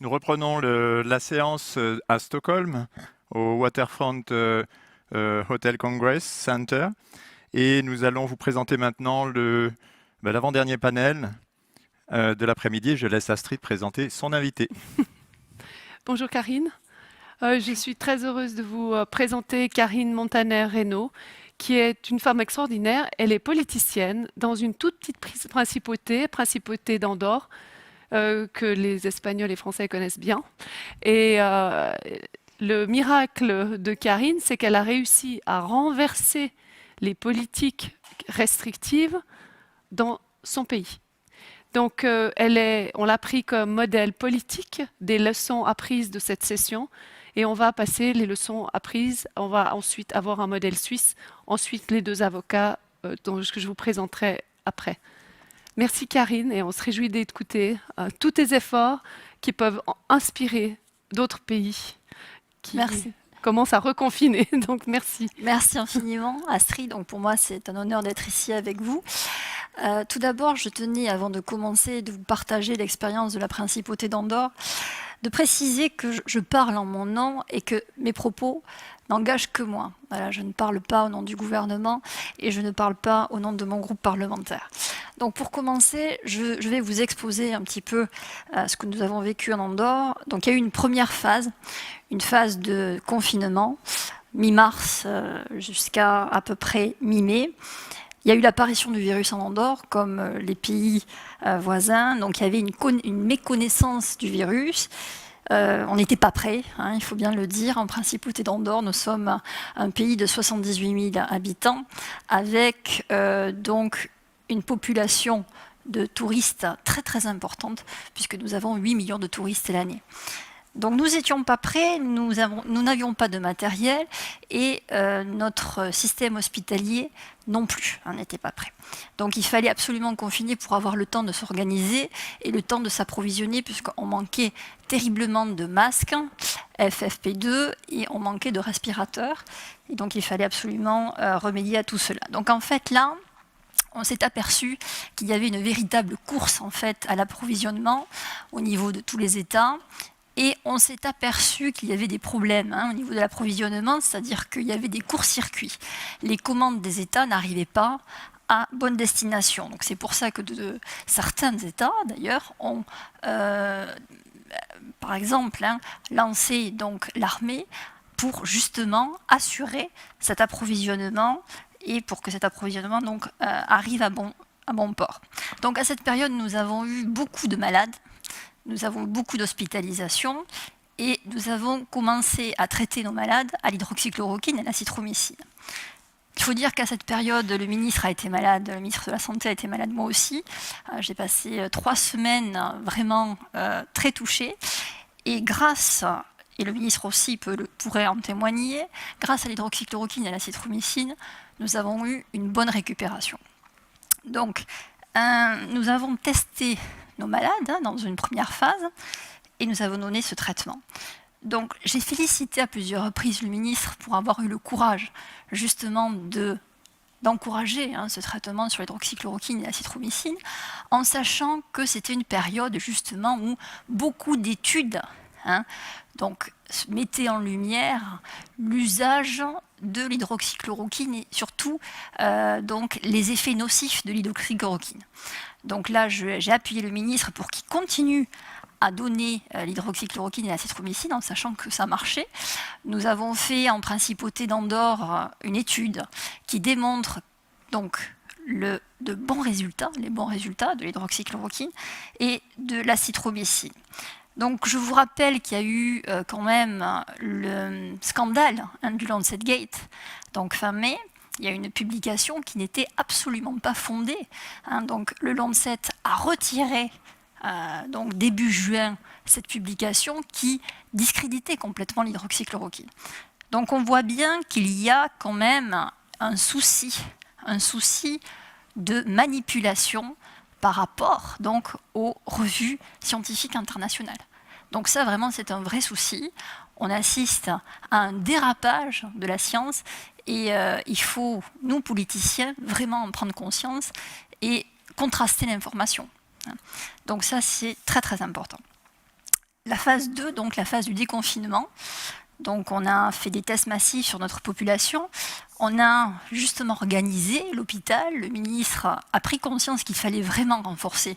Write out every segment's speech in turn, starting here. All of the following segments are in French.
Nous reprenons la séance à Stockholm, au Waterfront Hotel Congress Center, et nous allons vous présenter maintenant l'avant-dernier panel de l'après-midi. Je laisse Astrid présenter son invité. Bonjour Karine. Je suis très heureuse de vous présenter Karine Montaner-Reynaud, qui est une femme extraordinaire. Elle est politicienne dans une toute petite principauté d'Andorre, que les Espagnols et Français connaissent bien. Et le miracle de Karine, c'est qu'elle a réussi à renverser les politiques restrictives dans son pays. Donc, on l'a pris comme modèle politique des leçons apprises de cette session et on va passer les leçons apprises. On va ensuite avoir un modèle suisse, ensuite les deux avocats que je vous présenterai après. Merci Karine et on se réjouit d'écouter tous tes efforts qui peuvent inspirer d'autres pays qui Merci. commencent à reconfiner. Donc merci. Merci infiniment Astrid. Donc pour moi c'est un honneur d'être ici avec vous. Tout d'abord je tenais avant de commencer de vous partager l'expérience de la principauté d'Andorre, de préciser que je parle en mon nom et que mes propos n'engagent que moi. Voilà, je ne parle pas au nom du gouvernement et je ne parle pas au nom de mon groupe parlementaire. Donc pour commencer, je vais vous exposer un petit peu ce que nous avons vécu en Andorre. Donc il y a eu une première phase, une phase de confinement, mi-mars jusqu'à à peu près mi-mai. Il y a eu l'apparition du virus en Andorre, comme les pays voisins. Donc il y avait une méconnaissance du virus. On n'était pas prêts, hein, il faut bien le dire. En principauté d'Andorre, nous sommes un pays de 78 000 habitants, avec donc une population de touristes très très importante, puisque nous avons 8 millions de touristes l'année. Donc nous n'étions pas prêts, nous n'avions pas de matériel et notre système hospitalier non plus n'était pas prêt. Donc il fallait absolument confiner pour avoir le temps de s'organiser et le temps de s'approvisionner puisqu'on manquait terriblement de masques, FFP2 et on manquait de respirateurs. Et donc il fallait absolument remédier à tout cela. Donc en fait là, on s'est aperçu qu'il y avait une véritable course en fait à l'approvisionnement au niveau de tous les États. Et on s'est aperçu qu'il y avait des problèmes au niveau de l'approvisionnement, c'est-à-dire qu'il y avait des courts-circuits. Les commandes des États n'arrivaient pas à bonne destination. Donc c'est pour ça que certains États, d'ailleurs, ont, par exemple, lancé donc l'armée pour justement assurer cet approvisionnement et pour que cet approvisionnement donc, arrive à bon port. Donc à cette période, nous avons eu beaucoup de malades. Nous avons beaucoup d'hospitalisations et nous avons commencé à traiter nos malades à l'hydroxychloroquine et à l'azithromycine. Il faut dire qu'à cette période, le ministre a été malade, le ministre de la Santé a été malade, moi aussi. J'ai passé 3 semaines vraiment très touchée. Et grâce, et le ministre aussi pourrait en témoigner, grâce à l'hydroxychloroquine et à l'azithromycine, nous avons eu une bonne récupération. Donc, nous avons testé nos malades dans une première phase et nous avons donné ce traitement. Donc j'ai félicité à plusieurs reprises le ministre pour avoir eu le courage justement d'encourager ce traitement sur l'hydroxychloroquine et l'azithromycine en sachant que c'était une période justement où beaucoup d'études donc, mettaient en lumière l'usage de l'hydroxychloroquine et surtout donc, les effets nocifs de l'hydroxychloroquine. Donc là, j'ai appuyé le ministre pour qu'il continue à donner l'hydroxychloroquine et l'azithromycine en sachant que ça marchait. Nous avons fait en principauté d'Andorre une étude qui démontre donc les bons résultats de l'hydroxychloroquine et de l'azithromycine. Donc je vous rappelle qu'il y a eu quand même le scandale du Lancet Gate, donc fin mai. Il y a une publication qui n'était absolument pas fondée. Donc le Lancet a retiré donc début juin cette publication qui discréditait complètement l'hydroxychloroquine. Donc on voit bien qu'il y a quand même un souci de manipulation par rapport donc aux revues scientifiques internationales. Donc ça vraiment c'est un vrai souci. On assiste à un dérapage de la science et il faut, nous politiciens, vraiment en prendre conscience et contraster l'information. Donc ça, c'est très très important. la phase 2, donc la phase du déconfinement. Donc on a fait des tests massifs sur notre population. On a justement organisé l'hôpital. Le ministre a pris conscience qu'il fallait vraiment renforcer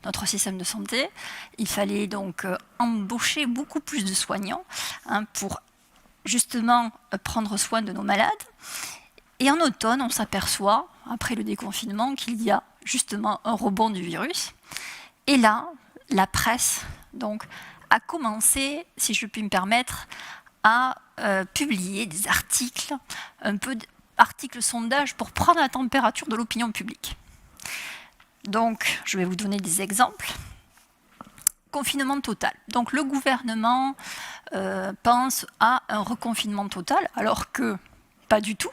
notre système de santé. Il fallait donc embaucher beaucoup plus de soignants pour justement prendre soin de nos malades. Et en automne, on s'aperçoit, après le déconfinement, qu'il y a justement un rebond du virus. Et là, la presse donc, a commencé, si je puis me permettre, à publier des articles, un peu d'articles sondages pour prendre la température de l'opinion publique. Donc, je vais vous donner des exemples. Confinement total. Donc, le gouvernement pense à un reconfinement total, alors que pas du tout.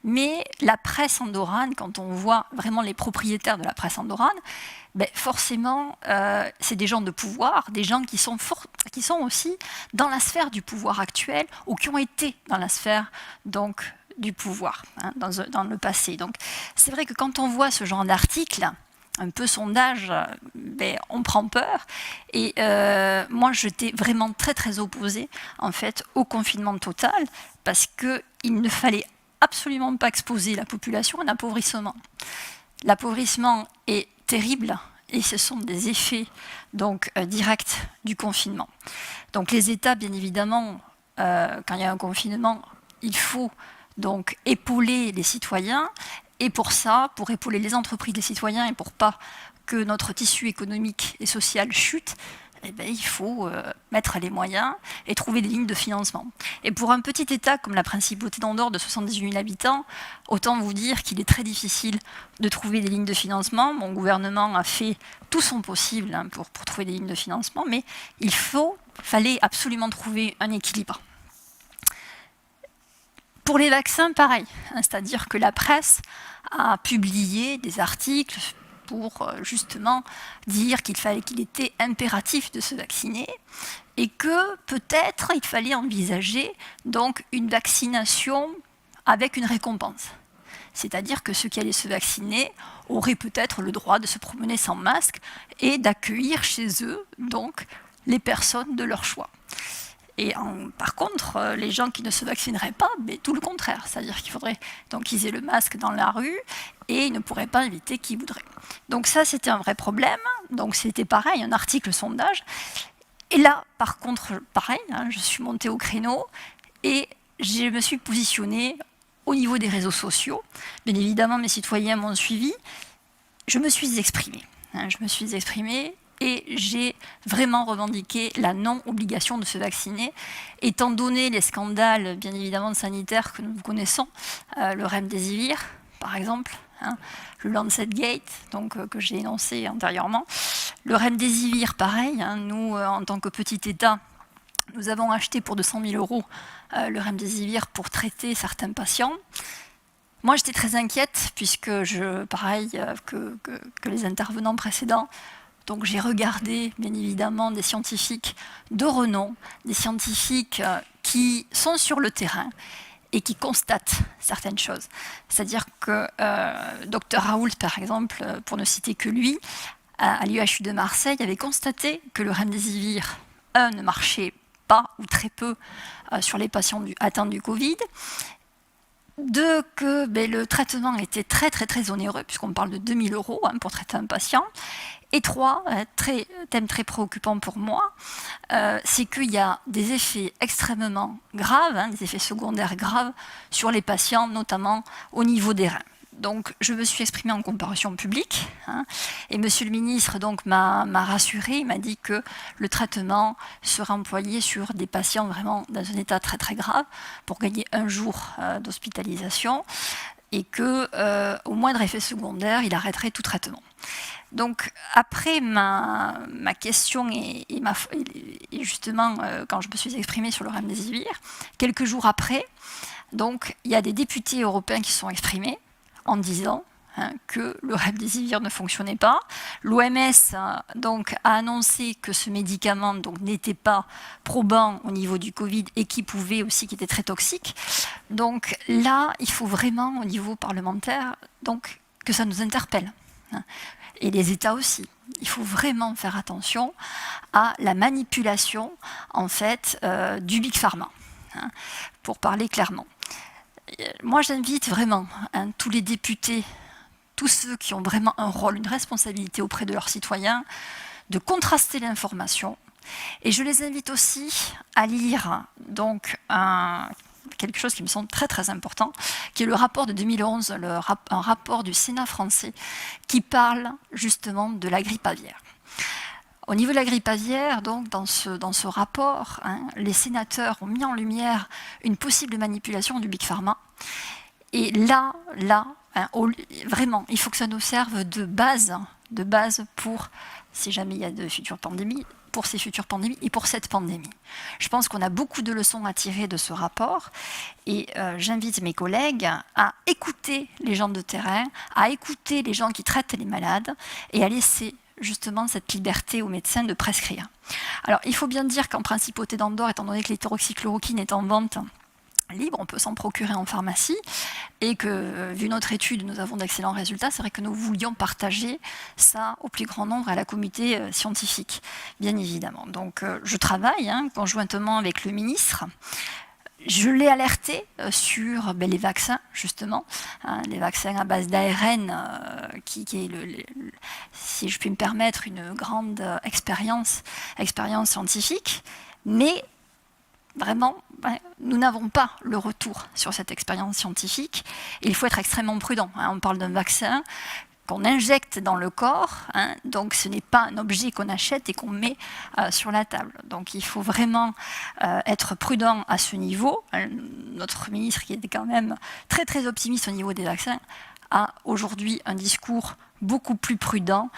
Mais la presse andorrane, quand on voit vraiment les propriétaires de la presse andorrane, ben forcément, c'est des gens de pouvoir, des gens qui sont aussi dans la sphère du pouvoir actuel ou qui ont été dans la sphère donc, du pouvoir dans le passé. Donc, c'est vrai que quand on voit ce genre d'article, un peu sondage, ben, on prend peur. Et moi, j'étais vraiment très, très opposée en fait, au confinement total parce qu'il ne fallait absolument pas exposer la population à l'appauvrissement. L'appauvrissement est terrible et ce sont des effets donc, directs du confinement. Donc les États, bien évidemment, quand il y a un confinement, il faut donc épauler les citoyens et pour ça, pour épauler les entreprises, les citoyens et pour pas que notre tissu économique et social chute, eh bien, il faut mettre les moyens et trouver des lignes de financement. Et pour un petit État comme la Principauté d'Andorre de 78 000 habitants, autant vous dire qu'il est très difficile de trouver des lignes de financement. Mon gouvernement a fait tout son possible pour trouver des lignes de financement, mais il fallait absolument trouver un équilibre. Pour les vaccins, pareil, c'est-à-dire que la presse a publié des articles pour justement dire qu'il était impératif de se vacciner et que peut-être il fallait envisager donc une vaccination avec une récompense. C'est-à-dire que ceux qui allaient se vacciner auraient peut-être le droit de se promener sans masque et d'accueillir chez eux donc les personnes de leur choix. Et par contre, les gens qui ne se vaccineraient pas, mais tout le contraire. C'est-à-dire qu'il faudrait donc qu'ils aient le masque dans la rue et ils ne pourraient pas inviter qui voudraient. Donc ça, c'était un vrai problème. Donc c'était pareil, un article sondage. Et là, par contre, pareil, je suis montée au créneau et je me suis positionnée au niveau des réseaux sociaux. Bien évidemment, mes citoyens m'ont suivi. Je me suis exprimée. Et j'ai vraiment revendiqué la non-obligation de se vacciner, étant donné les scandales, bien évidemment, sanitaires que nous connaissons, le Remdesivir, par exemple, le Lancet Gate, donc, que j'ai énoncé antérieurement. Le Remdesivir, pareil, nous, en tant que petit État, nous avons acheté pour 200 000 € le Remdesivir pour traiter certains patients. Moi, j'étais très inquiète, puisque, pareil que les intervenants précédents, donc j'ai regardé, bien évidemment, des scientifiques de renom, des scientifiques qui sont sur le terrain et qui constatent certaines choses. C'est-à-dire que Dr Raoult, par exemple, pour ne citer que lui, à l'UHU de Marseille, avait constaté que le Remdesivir, ne marchait pas ou très peu sur les patients atteints du Covid, que le traitement était très très très onéreux, puisqu'on parle de 2 000 € pour traiter un patient. Et 3, thème très préoccupant pour moi, c'est qu'il y a des effets extrêmement graves, des effets secondaires graves sur les patients, notamment au niveau des reins. Donc je me suis exprimée en comparution publique et monsieur le ministre donc, m'a rassurée, il m'a dit que le traitement serait employé sur des patients vraiment dans un état très très grave pour gagner 1 jour d'hospitalisation et qu'au moindre effet secondaire, il arrêterait tout traitement. Donc après ma question et justement quand je me suis exprimée sur le Remdesivir, quelques jours après, donc, il y a des députés européens qui se sont exprimés en disant que le Remdesivir ne fonctionnait pas. L'OMS donc, a annoncé que ce médicament n'était pas probant au niveau du Covid et qui était très toxique. Donc là, il faut vraiment, au niveau parlementaire, donc, que ça nous interpelle. Et les États aussi. Il faut vraiment faire attention à la manipulation, en fait, du Big Pharma, hein, pour parler clairement. Moi, j'invite vraiment tous les députés, tous ceux qui ont vraiment un rôle, une responsabilité auprès de leurs citoyens, de contraster l'information. Et je les invite aussi à lire donc, quelque chose qui me semble très très important, qui est le rapport de 2011, un rapport du Sénat français qui parle justement de la grippe aviaire. Au niveau de la grippe aviaire, donc, dans ce rapport, les sénateurs ont mis en lumière une possible manipulation du Big Pharma. Et là, vraiment, il faut que ça nous serve de base pour, si jamais il y a de futures pandémies, pour ces futures pandémies et pour cette pandémie. Je pense qu'on a beaucoup de leçons à tirer de ce rapport et j'invite mes collègues à écouter les gens de terrain, à écouter les gens qui traitent les malades et à laisser justement cette liberté aux médecins de prescrire. Alors, il faut bien dire qu'en principauté d'Andorre, étant donné que l'hydroxychloroquine est en vente libre, on peut s'en procurer en pharmacie, et que, vu notre étude, nous avons d'excellents résultats, c'est vrai que nous voulions partager ça au plus grand nombre à la communauté scientifique, bien évidemment. Donc, je travaille conjointement avec le ministre. Je l'ai alerté sur les vaccins, justement, les vaccins à base d'ARN, qui est, si je puis me permettre, une grande expérience scientifique, mais vraiment, nous n'avons pas le retour sur cette expérience scientifique. Il faut être extrêmement prudent. On parle d'un vaccin qu'on injecte dans le corps, donc ce n'est pas un objet qu'on achète et qu'on met sur la table. Donc il faut vraiment être prudent à ce niveau. Notre ministre, qui était quand même très très optimiste au niveau des vaccins, a aujourd'hui un discours beaucoup plus prudent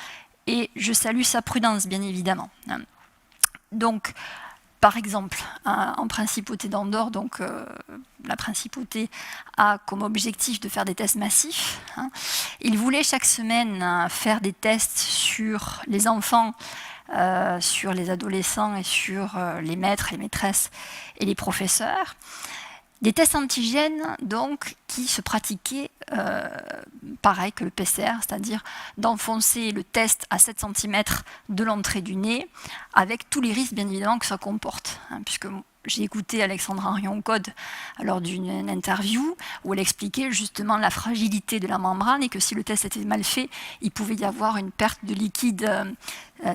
et je salue sa prudence, bien évidemment. Donc, par exemple, en principauté d'Andorre, donc la principauté a comme objectif de faire des tests massifs. Il voulait chaque semaine faire des tests sur les enfants, sur les adolescents et sur les maîtres, les maîtresses et les professeurs. Des tests antigènes, donc, qui se pratiquaient pareil que le PCR, c'est-à-dire d'enfoncer le test à 7 cm de l'entrée du nez, avec tous les risques, bien évidemment, que ça comporte. Puisque j'ai écouté Alexandra Rion-Code lors d'une interview où elle expliquait justement la fragilité de la membrane et que si le test était mal fait, il pouvait y avoir une perte de liquide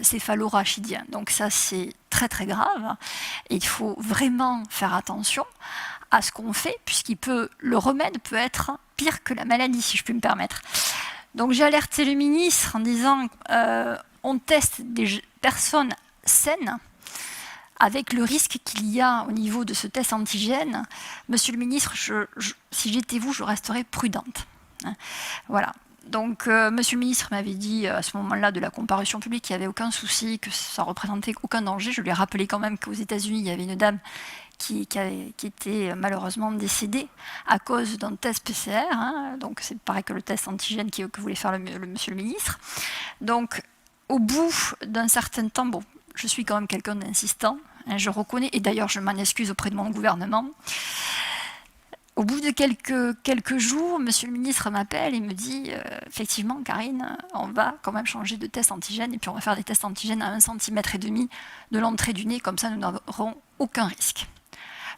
céphalorachidien. Donc ça, c'est très très grave. Et il faut vraiment faire attention à ce qu'on fait, le remède peut être pire que la maladie, si je puis me permettre. Donc j'ai alerté le ministre en disant on teste des personnes saines avec le risque qu'il y a au niveau de ce test antigène. Monsieur le ministre, si j'étais vous, je resterais prudente. Voilà. Donc, monsieur le ministre m'avait dit à ce moment-là de la comparution publique qu'il n'y avait aucun souci, que ça ne représentait aucun danger. Je lui ai rappelé quand même qu'aux États-Unis, il y avait une dame qui était malheureusement décédée à cause d'un test PCR. Donc, c'est pareil que le test antigène que voulait faire monsieur le ministre. Donc, au bout d'un certain temps, bon, je suis quand même quelqu'un d'insistant, je reconnais, et d'ailleurs je m'en excuse auprès de mon gouvernement. Au bout de quelques jours, monsieur le ministre m'appelle et me dit effectivement, Karine, on va quand même changer de test antigène et puis on va faire des tests antigènes à 1,5 cm de l'entrée du nez, comme ça nous n'aurons aucun risque.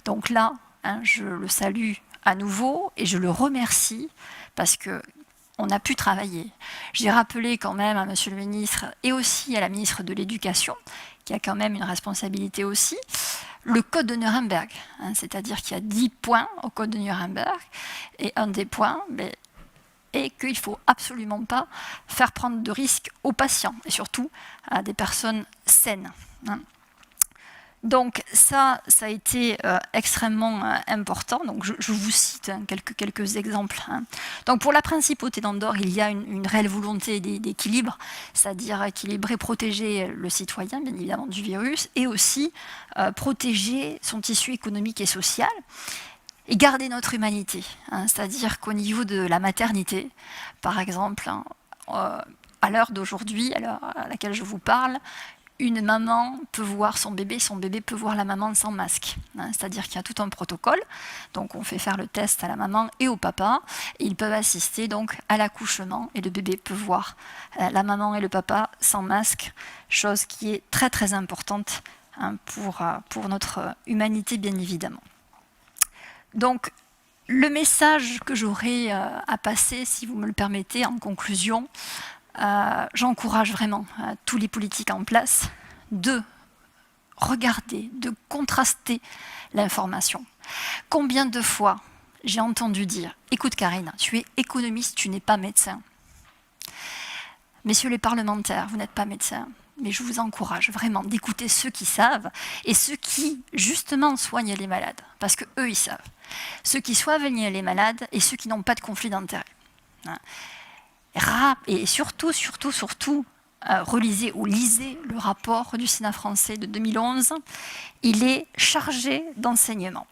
Donc là, je le salue à nouveau et je le remercie parce que on a pu travailler. J'ai rappelé quand même à monsieur le ministre et aussi à la ministre de l'Éducation, qui a quand même une responsabilité aussi, le code de Nuremberg. C'est-à-dire qu'il y a 10 points au code de Nuremberg, et un des points est qu'il ne faut absolument pas faire prendre de risques aux patients, et surtout à des personnes saines. Donc ça a été extrêmement important. Donc je vous cite quelques exemples. Donc pour la principauté d'Andorre, il y a une réelle volonté d'équilibre, c'est-à-dire équilibrer, protéger le citoyen, bien évidemment, du virus, et aussi protéger son tissu économique et social, et garder notre humanité. C'est-à-dire qu'au niveau de la maternité, par exemple, à l'heure d'aujourd'hui, à l'heure à laquelle je vous parle, une maman peut voir son bébé peut voir la maman sans masque. C'est-à-dire qu'il y a tout un protocole. Donc on fait faire le test à la maman et au papa. Et ils peuvent assister donc à l'accouchement. Et le bébé peut voir la maman et le papa sans masque. Chose qui est très très importante pour notre humanité, bien évidemment. Donc le message que j'aurais à passer, si vous me le permettez, en conclusion, j'encourage vraiment tous les politiques en place de regarder, de contraster l'information. Combien de fois j'ai entendu dire « Écoute Karine, tu es économiste, tu n'es pas médecin. Messieurs les parlementaires, vous n'êtes pas médecins, mais je vous encourage vraiment d'écouter ceux qui savent et ceux qui, justement, soignent les malades, parce qu'eux, ils savent. Ceux qui soignent les malades et ceux qui n'ont pas de conflit d'intérêt. » Et surtout, relisez ou lisez le rapport du Sénat français de 2011. Il est chargé d'enseignement.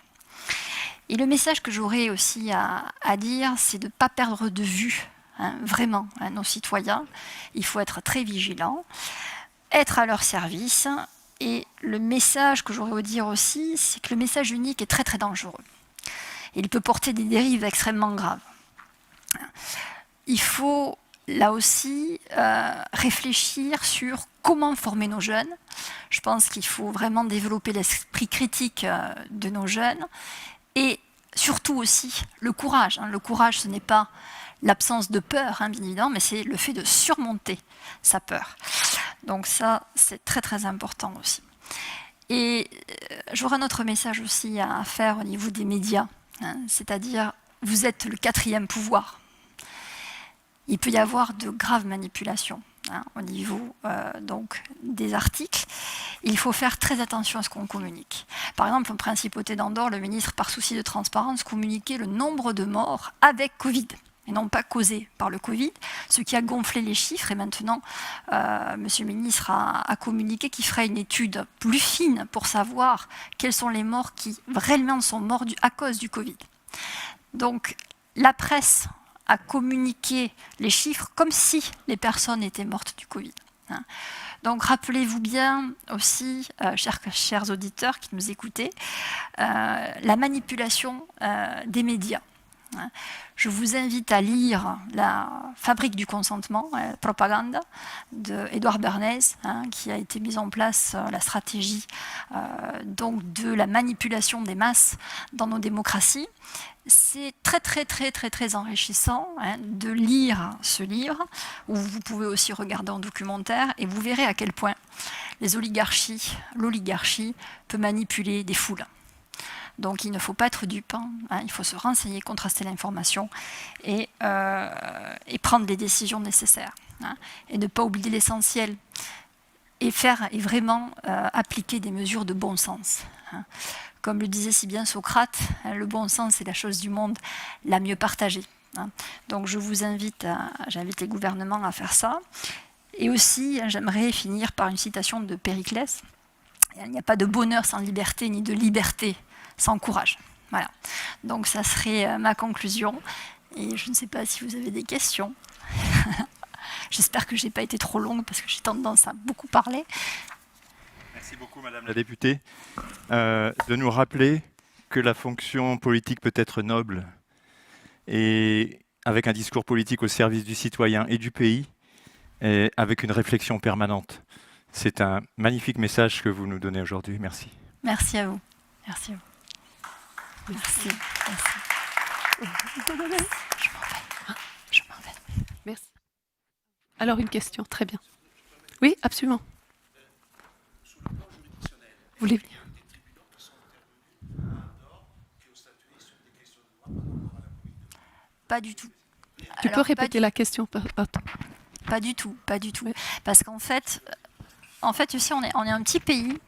Et le message que j'aurais aussi à dire, c'est de ne pas perdre de vue vraiment nos citoyens. Il faut être très vigilant, être à leur service. Et le message que j'aurais à dire aussi, c'est que le message unique est très très dangereux. Il peut porter des dérives extrêmement graves. Il faut, là aussi, réfléchir sur comment former nos jeunes. Je pense qu'il faut vraiment développer l'esprit critique de nos jeunes. Et surtout aussi, le courage. Le courage, ce n'est pas l'absence de peur, bien évidemment, mais c'est le fait de surmonter sa peur. Donc ça, c'est très très important aussi. Et j'aurai un autre message aussi à faire au niveau des médias. C'est-à-dire, vous êtes le 4e pouvoir. Il peut y avoir de graves manipulations au niveau donc, des articles. Il faut faire très attention à ce qu'on communique. Par exemple, en Principauté d'Andorre, le ministre, par souci de transparence, communiquait le nombre de morts avec Covid, et non pas causés par le Covid, ce qui a gonflé les chiffres. Et maintenant, Monsieur le ministre a communiqué qu'il ferait une étude plus fine pour savoir quels sont les morts qui réellement sont morts à cause du Covid. Donc, la presse à communiquer les chiffres comme si les personnes étaient mortes du Covid. Donc rappelez-vous bien aussi, chers auditeurs qui nous écoutez, la manipulation des médias. Je vous invite à lire La fabrique du consentement, Propaganda, d'Edouard Bernays, qui a été mise en place la stratégie donc de la manipulation des masses dans nos démocraties. C'est très très très très très enrichissant de lire ce livre, où vous pouvez aussi regarder un documentaire et vous verrez à quel point l'oligarchie peut manipuler des foules. Donc il ne faut pas être dupe, il faut se renseigner, contraster l'information et prendre les décisions nécessaires. Et ne pas oublier l'essentiel et vraiment appliquer des mesures de bon sens. Comme le disait si bien Socrate, le bon sens est la chose du monde la mieux partagée. Donc je vous invite, j'invite les gouvernements à faire ça. Et aussi, j'aimerais finir par une citation de Périclès. Il n'y a pas de bonheur sans liberté, ni de liberté sans courage. Voilà. Donc ça serait ma conclusion. Et je ne sais pas si vous avez des questions. J'espère que je n'ai pas été trop longue parce que j'ai tendance à beaucoup parler. Merci beaucoup, Madame la députée, de nous rappeler que la fonction politique peut être noble et avec un discours politique au service du citoyen et du pays, et avec une réflexion permanente. C'est un magnifique message que vous nous donnez aujourd'hui. Merci. Merci à vous. Merci à vous. Merci. Merci. Je m'en vais. Merci. Alors une question, très bien. Oui, absolument. Vous voulez venir? Pas du tout. Tu peux répéter la question? Pas du tout, pas du tout. Parce qu'en fait, ici, on est un petit pays.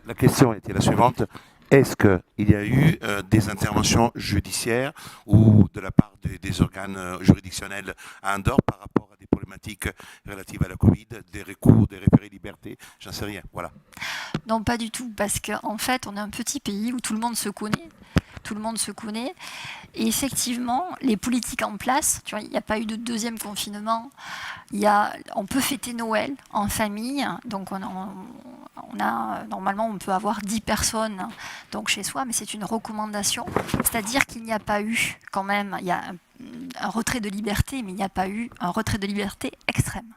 La question était la suivante. Est-ce qu'il y a eu des interventions judiciaires ou de la part des organes juridictionnels à Andorre par rapport à des problématiques relatives à la Covid, des recours, des référés liberté? J'en sais rien, voilà. Non, pas du tout, parce qu'en fait, on est un petit pays où tout le monde se connaît. tout le monde se connaît. Et effectivement, les politiques en place, tu vois, il n'y a pas eu de deuxième confinement. On peut fêter Noël en famille, donc normalement on peut avoir 10 personnes donc chez soi, mais c'est une recommandation. C'est-à-dire qu'il n'y a pas eu quand même, il y a un retrait de liberté, mais il n'y a pas eu un retrait de liberté extrême.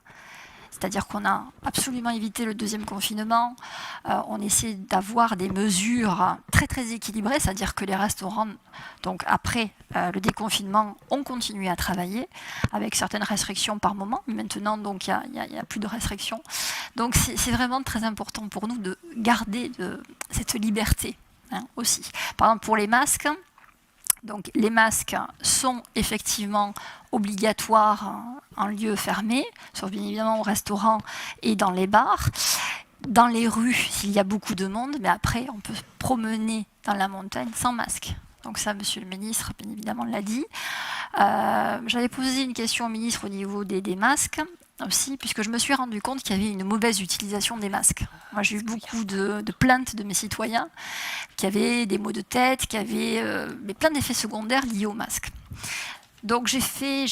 C'est-à-dire qu'on a absolument évité le deuxième confinement. On essaie d'avoir des mesures très très équilibrées, c'est-à-dire que les restaurants, donc après le déconfinement, ont continué à travailler avec certaines restrictions par moment. Mais maintenant, donc il y a plus de restrictions. Donc c'est vraiment très important pour nous de garder cette liberté aussi. Par exemple, pour les masques. Donc, les masques sont effectivement obligatoires en lieu fermé, sauf bien évidemment au restaurant et dans les bars. Dans les rues, s'il y a beaucoup de monde, mais après, on peut se promener dans la montagne sans masque. Donc ça, monsieur le ministre, bien évidemment, l'a dit. J'avais posé une question au ministre au niveau des masques aussi, puisque je me suis rendu compte qu'il y avait une mauvaise utilisation des masques. Moi, j'ai eu beaucoup de plaintes de mes citoyens qui avaient des maux de tête, qui avaient plein d'effets secondaires liés aux masques. Donc j'ai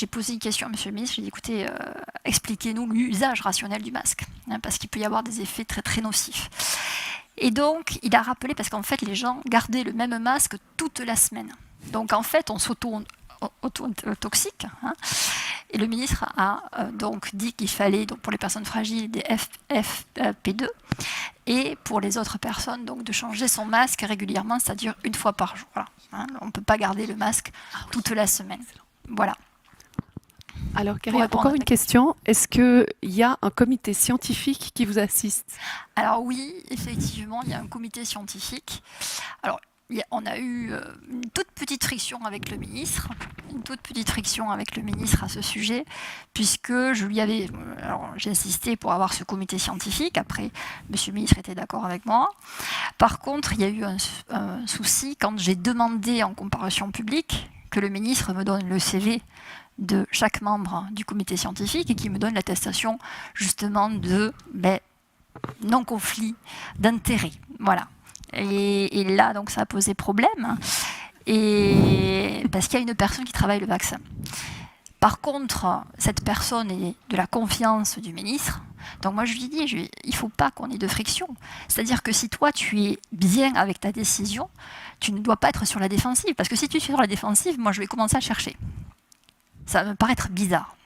posé une question à monsieur le ministre, j'ai dit écoutez, expliquez-nous l'usage rationnel du masque, parce qu'il peut y avoir des effets très très nocifs. Et donc il a rappelé, parce qu'en fait les gens gardaient le même masque toute la semaine. Donc en fait on s'auto-toxique. Et le ministre a donc dit qu'il fallait, donc pour les personnes fragiles, des FFP2 et pour les autres personnes, donc de changer son masque régulièrement, c'est-à-dire une fois par jour. Voilà. On ne peut pas garder le masque toute la semaine. Voilà. Alors, Karine, encore une question. Est-ce qu'il y a un comité scientifique qui vous assiste? Alors oui, effectivement, il y a un comité scientifique. Alors, on a eu une toute petite friction avec le ministre, à ce sujet, puisque j'ai insisté pour avoir ce comité scientifique. Après, monsieur le ministre était d'accord avec moi. Par contre, il y a eu un souci quand j'ai demandé en comparution publique que le ministre me donne le CV de chaque membre du comité scientifique et qui me donne l'attestation justement de non-conflit d'intérêts. Voilà. Et là, donc, ça a posé problème, parce qu'il y a une personne qui travaille le vaccin. Par contre, cette personne est de la confiance du ministre. Donc moi, je lui ai dit, il ne faut pas qu'on ait de friction. C'est-à-dire que si toi, tu es bien avec ta décision, tu ne dois pas être sur la défensive. Parce que si tu es sur la défensive, moi, je vais commencer à chercher. Ça va me paraître bizarre.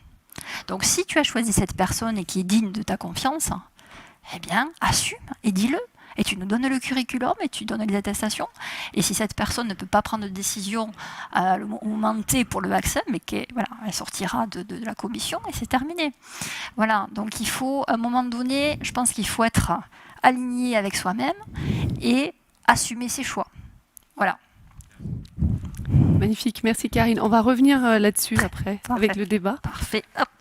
Donc si tu as choisi cette personne et qui est digne de ta confiance, eh bien, assume et dis-le. Et tu nous donnes le curriculum et tu donnes les attestations. Et si cette personne ne peut pas prendre de décision au moment T pour le vaccin, mais elle sortira de la commission et c'est terminé. Voilà, donc il faut, à un moment donné, je pense qu'il faut être aligné avec soi-même et assumer ses choix. Voilà. Magnifique, merci Karine. On va revenir là-dessus après, Parfait. avec le débat. Parfait. Hop.